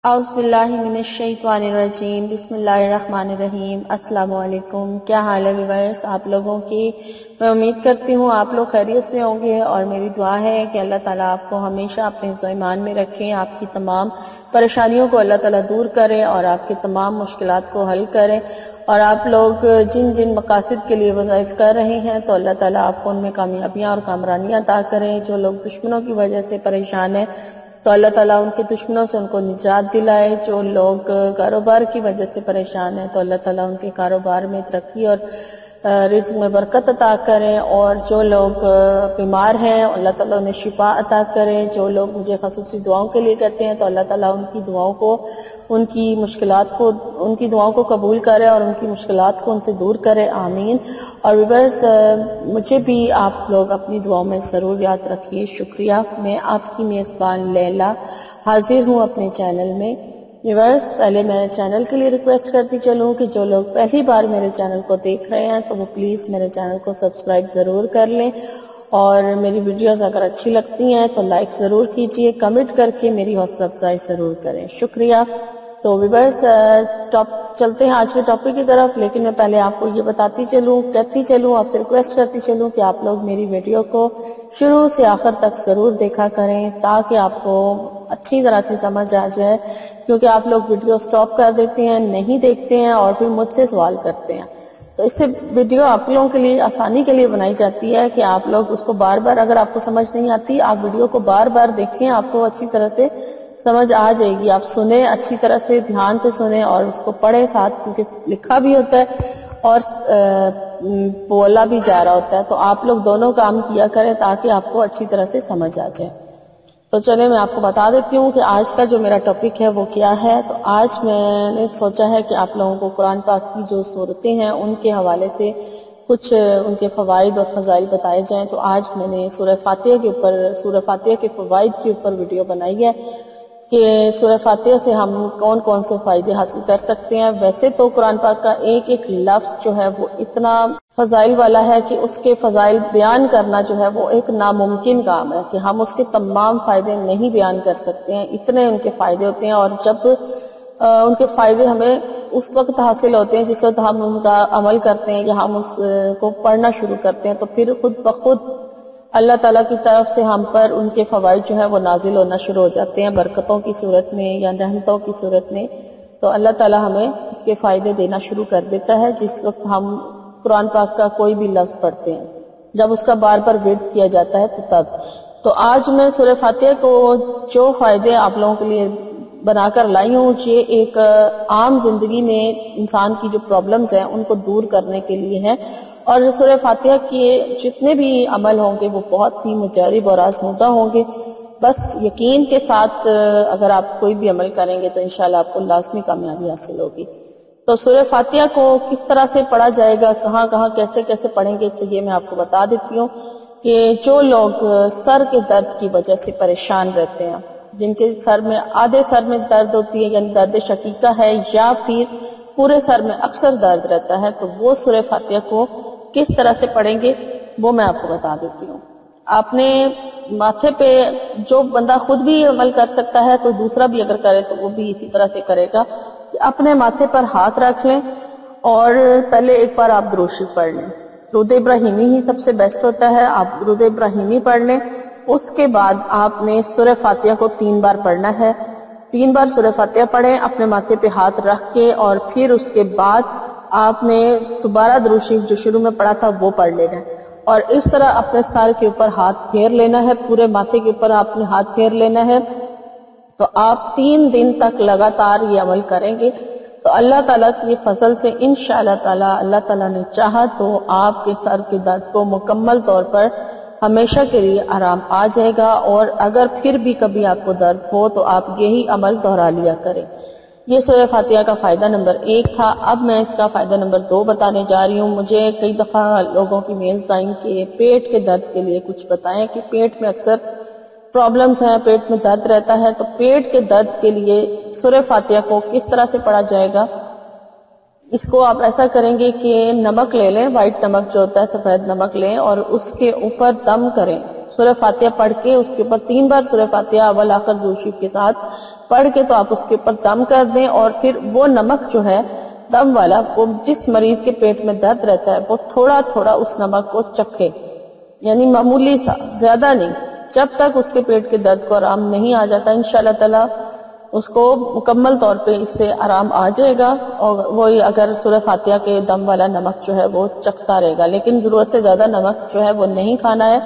اعوذ باللہ من الشیطان الرجیم بسم اللہ الرحمن الرحیم۔ السلام علیکم، کیا حال ہے ویورز آپ لوگوں کی؟ میں امید کرتی ہوں آپ لوگ خیریت سے ہوں گے، اور میری دعا ہے کہ اللہ تعالیٰ آپ کو ہمیشہ اپنے حفظ و ایمان میں رکھیں، آپ کی تمام پریشانیوں کو اللہ تعالیٰ دور کرے اور آپ کی تمام مشکلات کو حل کرے، اور آپ لوگ جن جن مقاصد کے لیے وظائف کر رہے ہیں تو اللہ تعالیٰ آپ کو ان میں کامیابیاں اور کامرانیاں عطا کریں۔ جو لوگ دشمنوں کی وجہ سے پریشان ہیں تو اللہ تعالیٰ ان کے دشمنوں سے ان کو نجات دلائے۔ جو لوگ کاروبار کی وجہ سے پریشان ہیں تو اللہ تعالیٰ ان کے کاروبار میں ترقی اور رزق میں برکت عطا کریں، اور جو لوگ بیمار ہیں اللہ تعالیٰ انہیں شفا عطا کرے۔ جو لوگ مجھے خصوصی دعاؤں کے لیے کہتے ہیں تو اللہ تعالیٰ ان کی دعاؤں کو، ان کی مشکلات کو، ان کی دعاؤں کو قبول کرے اور ان کی مشکلات کو ان سے دور کرے، آمین۔ اور ویورز مجھے بھی آپ لوگ اپنی دعاؤں میں ضرور یاد رکھیے، شکریہ۔ میں آپ کی میزبان لیلا حاضر ہوں اپنے چینل میں۔ ویورز پہلے میں چینل کے لیے ریکویسٹ کرتی چلوں کہ جو لوگ پہلی بار میرے چینل کو دیکھ رہے ہیں تو وہ پلیز میرے چینل کو سبسکرائب ضرور کر لیں، اور میری ویڈیوز اگر اچھی لگتی ہیں تو لائک ضرور کیجئے، کمنٹ کر کے میری حوصلہ افزائی ضرور کریں، شکریہ۔ تو ویورز چلتے ہیں آج کے ٹاپک کی طرف، لیکن میں پہلے آپ کو یہ بتاتی چلوں، کہتی چلوں، آپ سے ریکویسٹ کرتی چلوں کہ آپ لوگ میری ویڈیو کو شروع سے آخر تک ضرور دیکھا کریں تاکہ آپ کو اچھی طرح سے سمجھ آ جائے، کیونکہ آپ لوگ ویڈیو سٹاپ کر دیتے ہیں، نہیں دیکھتے ہیں اور پھر مجھ سے سوال کرتے ہیں۔ تو اس سے ویڈیو آپ لوگوں کے لیے آسانی کے لیے بنائی جاتی ہے کہ آپ لوگ اس کو بار بار، اگر آپ کو سمجھ نہیں آتی آپ ویڈیو کو بار بار دیکھیں، آپ کو اچھی طرح سے سمجھ آ جائے گی۔ آپ سنیں، اچھی طرح سے دھیان سے سنیں اور اس کو پڑھیں ساتھ، کیونکہ لکھا بھی ہوتا ہے اور بولا بھی جا رہا ہوتا ہے، تو آپ لوگ دونوں کام کیا کریں تاکہ آپ کو اچھی طرح سے سمجھ آ جائے۔ تو چلیں میں آپ کو بتا دیتی ہوں کہ آج کا جو میرا ٹاپک ہے وہ کیا ہے۔ تو آج میں نے سوچا ہے کہ آپ لوگوں کو قرآن پاک کی جو صورتیں ہیں ان کے حوالے سے کچھ ان کے فوائد اور فضائل بتائے جائیں۔ تو آج میں نے سورہ فاتحہ کے فوائد کے اوپر ویڈیو بنائی ہے کہ سورہ فاتحہ سے ہم کون کون سے فائدے حاصل کر سکتے ہیں۔ ویسے تو قرآن پاک کا ایک ایک لفظ جو ہے وہ اتنا فضائل والا ہے کہ اس کے فضائل بیان کرنا جو ہے وہ ایک ناممکن کام ہے کہ ہم اس کے تمام فائدے نہیں بیان کر سکتے ہیں، اتنے ان کے فائدے ہوتے ہیں۔ اور جب ان کے فائدے ہمیں اس وقت حاصل ہوتے ہیں جس وقت ہم ان کا عمل کرتے ہیں یا ہم اس کو پڑھنا شروع کرتے ہیں، تو پھر خود بخود اللہ تعالیٰ کی طرف سے ہم پر ان کے فوائد جو ہے وہ نازل ہونا شروع ہو جاتے ہیں، برکتوں کی صورت میں یا رحمتوں کی صورت میں۔ تو اللہ تعالیٰ ہمیں اس کے فائدے دینا شروع کر دیتا ہے جس وقت ہم قرآن پاک کا کوئی بھی لفظ پڑھتے ہیں، جب اس کا بار بار ورد کیا جاتا ہے تو تب۔ تو آج میں سورہ فاتحہ کو جو فائدے آپ لوگوں کے لیے بنا کر لائی ہوں، یہ ایک عام زندگی میں انسان کی جو پرابلمز ہیں ان کو دور کرنے کے لیے ہیں، اور سورہ فاتحہ کے جتنے بھی عمل ہوں گے وہ بہت ہی مجرب اور آزمودہ ہوں گے۔ بس یقین کے ساتھ اگر آپ کوئی بھی عمل کریں گے تو انشاءاللہ آپ کو لازمی کامیابی حاصل ہوگی۔ تو سورہ فاتحہ کو کس طرح سے پڑھا جائے گا، کہاں کہاں کیسے کیسے پڑھیں گے، تو یہ میں آپ کو بتا دیتی ہوں کہ جو لوگ سر کے درد کی وجہ سے پریشان رہتے ہیں، جن کے سر میں آدھے سر میں درد ہوتی ہے یعنی درد شقیقہ ہے، یا پھر پورے سر میں اکثر درد رہتا ہے، تو وہ سورہ فاتحہ کو کس طرح سے پڑھیں گے وہ میں آپ کو بتا دیتی ہوں۔ آپ نے ماتھے پہ، جو بندہ خود بھی عمل کر سکتا ہے، کوئی دوسرا بھی اگر کرے تو وہ بھی اسی طرح سے کرے گا کہ اپنے ماتھے پر ہاتھ رکھ لیں اور پہلے ایک بار آپ درود شریف پڑھ لیں۔ درود ابراہیمی ہی سب سے بیسٹ ہوتا ہے، آپ درود ابراہیمی پڑھ لیں۔ اس کے بعد آپ نے سورہ فاتحہ کو 3 بار پڑھنا ہے، 3 بار سورہ فاتحہ پڑھیں اپنے ماتھے پہ ہاتھ رکھ کے، اور پھر اس کے بعد آپ نے دوبارہ درود شریف جو شروع میں پڑھا تھا وہ پڑھ لینا ہے، اور اس طرح اپنے سر کے اوپر ہاتھ پھیر لینا ہے، پورے ماتھے کے اوپر آپ نے ہاتھ پھیر لینا ہے۔ تو آپ 3 دن تک لگاتار یہ عمل کریں گے تو اللہ تعالیٰ کی فضل سے انشاءاللہ تعالیٰ، اللہ تعالیٰ نے چاہا تو آپ کے سر کے درد کو مکمل طور پر ہمیشہ کے لیے آرام آ جائے گا، اور اگر پھر بھی کبھی آپ کو درد ہو تو آپ یہی عمل دہرا لیا کریں۔ یہ سورہ فاتحہ کا فائدہ نمبر 1 تھا۔ اب میں اس کا فائدہ نمبر 2 بتانے جا رہی ہوں۔ مجھے کئی دفعہ لوگوں کی میلز آئیں کہ پیٹ کے درد کے لیے کچھ بتائیں، کہ پیٹ میں اکثر پرابلمز ہیں، پیٹ میں درد رہتا ہے، تو پیٹ کے درد کے لیے سورہ فاتحہ کو کس طرح سے پڑھا جائے گا۔ اس کو آپ ایسا کریں گے کہ نمک لے لیں، وائٹ نمک جو ہوتا ہے، سفید نمک لیں، اور اس کے اوپر دم کریں، سورہ فاتحہ پڑھ کے اس کے اوپر 3 بار سورہ فاتحہ اول آخر درود شریف کے ساتھ پڑھ کے تو آپ اس کے اوپر دم کر دیں، اور پھر وہ نمک جو ہے دم والا، وہ جس مریض کے پیٹ میں درد رہتا ہے وہ تھوڑا تھوڑا اس نمک کو چکھے، یعنی معمولی سا، زیادہ نہیں، جب تک اس کے پیٹ کے درد کو آرام نہیں آ جاتا انشاءاللہ تعالی اس کو مکمل طور پہ اس سے آرام آ جائے گا، اور وہی اگر سورہ فاتحہ کے دم والا نمک جو ہے وہ چکھتا رہے گا، لیکن ضرورت سے زیادہ نمک جو ہے وہ نہیں کھانا ہے،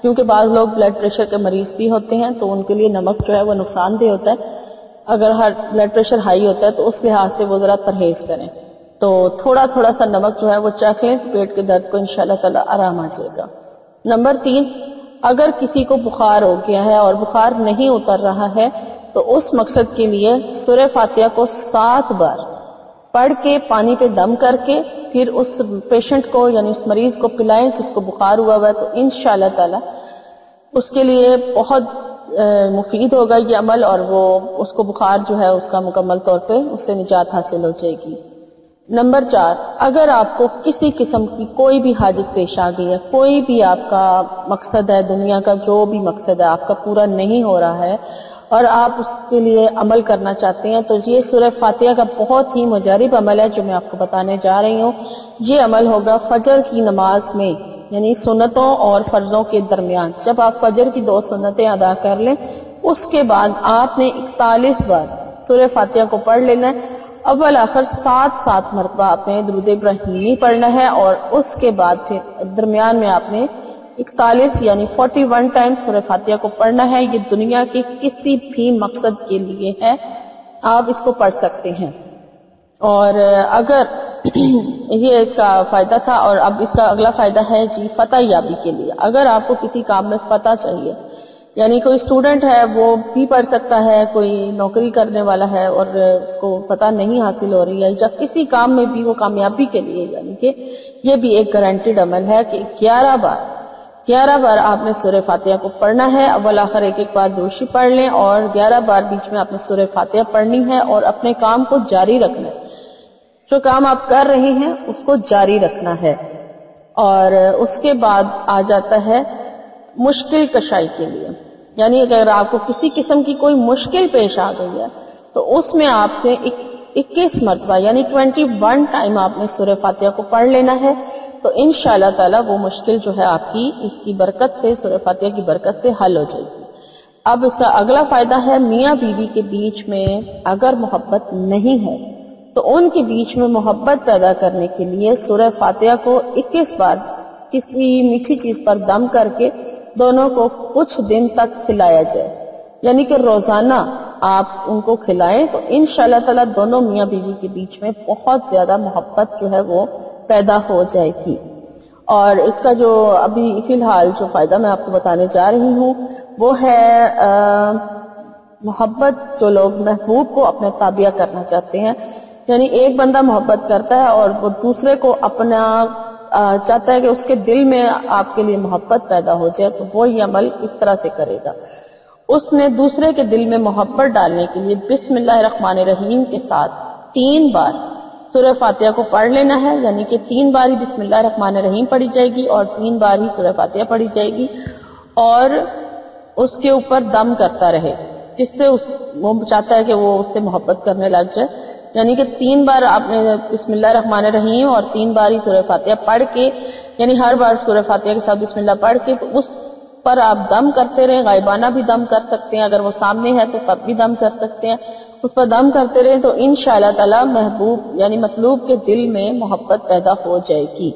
کیونکہ بعض لوگ بلڈ پریشر کے مریض بھی ہوتے ہیں تو ان کے لیے نمک جو ہے وہ نقصان دہ ہوتا ہے، اگر ہر بلڈ پریشر ہائی ہوتا ہے تو اس لحاظ سے وہ ذرا پرہیز کریں، تو تھوڑا تھوڑا سا نمک جو ہے وہ چکھ لیں تو پیٹ کے درد کو انشاءاللہ تعالی آرام آ جائے گا۔ نمبر 3، اگر کسی کو بخار ہو گیا ہے اور بخار نہیں اتر رہا ہے تو اس مقصد کے لیے سورہ فاتحہ کو 7 بار پڑھ کے پانی پہ دم کر کے پھر اس پیشنٹ کو یعنی اس مریض کو پلائیں جس کو بخار ہوا ہے، تو انشاءاللہ تعالی اس کے لیے بہت مفید ہوگا یہ عمل، اور وہ اس کو بخار جو ہے اس کا مکمل طور پہ اس سے نجات حاصل ہو جائے گی۔ نمبر 4، اگر آپ کو کسی قسم کی کوئی بھی حاجت پیش آ گئی ہے، کوئی بھی آپ کا مقصد ہے، دنیا کا جو بھی مقصد ہے آپ کا پورا نہیں ہو رہا ہے اور آپ اس کے لیے عمل کرنا چاہتے ہیں، تو یہ سورہ فاتحہ کا بہت ہی مجرب عمل ہے جو میں آپ کو بتانے جا رہی ہوں۔ یہ عمل ہوگا فجر کی نماز میں، یعنی سنتوں اور فرضوں کے درمیان، جب آپ فجر کی 2 سنتیں ادا کر لیں اس کے بعد آپ نے 41 بار سورہ فاتحہ کو پڑھ لینا ہے، اول آخر 7 مرتبہ آپ نے درود ابراہیمی پڑھنا ہے، اور اس کے بعد پھر درمیان میں آپ نے 41 یعنی 41 ٹائم سورہ فاتحہ کو پڑھنا ہے۔ یہ دنیا کے کسی بھی مقصد کے لیے ہے، آپ اس کو پڑھ سکتے ہیں۔ اور اگر یہ اس کا فائدہ تھا، اور اب اس کا اگلا فائدہ ہے جی فتح یابی کے لیے۔ اگر آپ کو کسی کام میں فتح چاہیے، یعنی کوئی اسٹوڈنٹ ہے وہ بھی پڑھ سکتا ہے، کوئی نوکری کرنے والا ہے اور اس کو فتح نہیں حاصل ہو رہی ہے، یا کسی کام میں بھی وہ کامیابی کے لیے، یعنی کہ یہ بھی ایک گارنٹیڈ عمل ہے کہ 11 بار آپ نے سورہ فاتحہ کو پڑھنا ہے، اول آخر ایک بار دوشی پڑھ لیں، اور 11 بار بیچ میں آپ نے سورہ فاتحہ پڑھنی ہے، اور اپنے کام کو جاری رکھنا ہے، جو کام آپ کر رہے ہیں اس کو جاری رکھنا ہے۔ اور اس کے بعد آ جاتا ہے مشکل کشائی کے لیے، یعنی اگر آپ کو کسی قسم کی کوئی مشکل پیش آ گئی ہے تو اس میں آپ سے 21 مرتبہ یعنی 21 ٹائم آپ نے سورہ فاتحہ کو پڑھ لینا ہے، تو انشاءاللہ تعالی وہ مشکل جو ہے آپ کی اس کی برکت سے، سورہ فاتحہ کی برکت سے حل ہو جائے گی۔ اب اس کا اگلا فائدہ ہے میاں بیوی کے بیچ میں اگر محبت نہیں ہے تو ان کے بیچ میں محبت پیدا کرنے کے لیے سورہ فاتحہ کو 21 بار کسی میٹھی چیز پر دم کر کے دونوں کو کچھ دن تک کھلایا جائے، یعنی کہ روزانہ آپ ان کو کھلائیں، تو انشاءاللہ تعالی دونوں میاں بیوی کے بیچ میں بہت زیادہ محبت جو ہے وہ پیدا ہو جائے گی۔ اور اس کا جو ابھی فی الحال جو فائدہ میں آپ کو بتانے جا رہی ہوں وہ ہے محبت، جو لوگ محبوب کو اپنے تابع کرنا چاہتے ہیں، یعنی ایک بندہ محبت کرتا ہے اور وہ دوسرے کو اپنا چاہتا ہے کہ اس کے دل میں آپ کے لیے محبت پیدا ہو جائے، تو وہ یہ عمل اس طرح سے کرے گا۔ اس نے دوسرے کے دل میں محبت ڈالنے کے لیے بسم اللہ الرحمن الرحیم کے ساتھ 3 بار سورہ فاتحہ کو پڑھ لینا ہے، یعنی کہ 3 بار ہی بسم اللہ الرحمن الرحیم پڑھی جائے گی اور 3 بار ہی سورہ فاتحہ پڑھی جائے گی، اور اس کے اوپر دم کرتا رہے، جس سے وہ چاہتا ہے کہ وہ اس سے محبت کرنے لگ جائے، یعنی کہ 3 بار آپ نے بسم اللہ الرحمن الرحیم اور 3 بار ہی سورہ فاتحہ پڑھ کے، یعنی ہر بار سورہ فاتحہ کے ساتھ بسم اللہ پڑھ کے، تو اس پر آپ دم کرتے رہیں، غائبانہ بھی دم کر سکتے ہیں، اگر وہ سامنے ہے تو تب بھی دم کر سکتے ہیں، اس پر دم کرتے رہیں، تو انشاءاللہ تعالی محبوب یعنی مطلوب کے دل میں محبت پیدا ہو جائے گی۔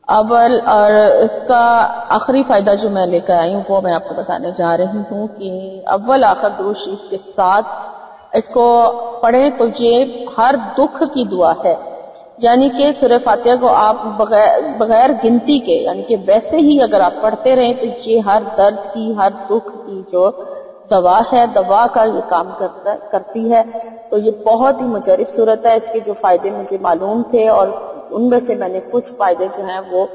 اول اور اس کا آخری فائدہ جو میں لے کر آئی ہوں وہ میں آپ کو بتانے جا رہی ہوں کہ اول آخر درود شریف کے ساتھ اس کو پڑھیں تو یہ ہر دکھ کی دعا ہے، یعنی کہ سورہ فاتحہ کو آپ بغیر گنتی کے، یعنی کہ ویسے ہی اگر آپ پڑھتے رہیں تو یہ ہر درد کی، ہر دکھ کی جو دوا ہے، دوا کا یہ کام کرتی ہے، تو یہ بہت ہی مجرب صورت ہے۔ اس کے جو فائدے مجھے معلوم تھے اور ان میں سے میں نے کچھ فائدے جو ہیں وہ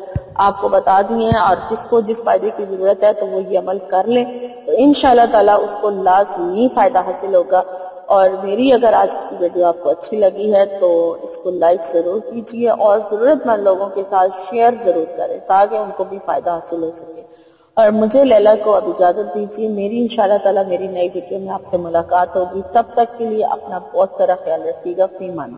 آپ کو بتا دیے ہیں، اور جس کو جس فائدے کی ضرورت ہے تو وہ یہ عمل کر لیں، تو انشاءاللہ تعالیٰ اس کو لازمی فائدہ حاصل ہوگا۔ اور میری اگر آج کی ویڈیو آپ کو اچھی لگی ہے تو اس کو لائک ضرور کیجیے، اور ضرورت مند لوگوں کے ساتھ شیئر ضرور کریں تاکہ ان کو بھی فائدہ حاصل ہو سکے۔ اور مجھے لیلا کو اب اجازت دیجیے. میری انشاءاللہ تعالیٰ میری نئی ویڈیو میں آپ سے ملاقات ہوگی. تب تک کے لیے اپنا بہت سارا خیال رکھیے گا. فی امان اللہ.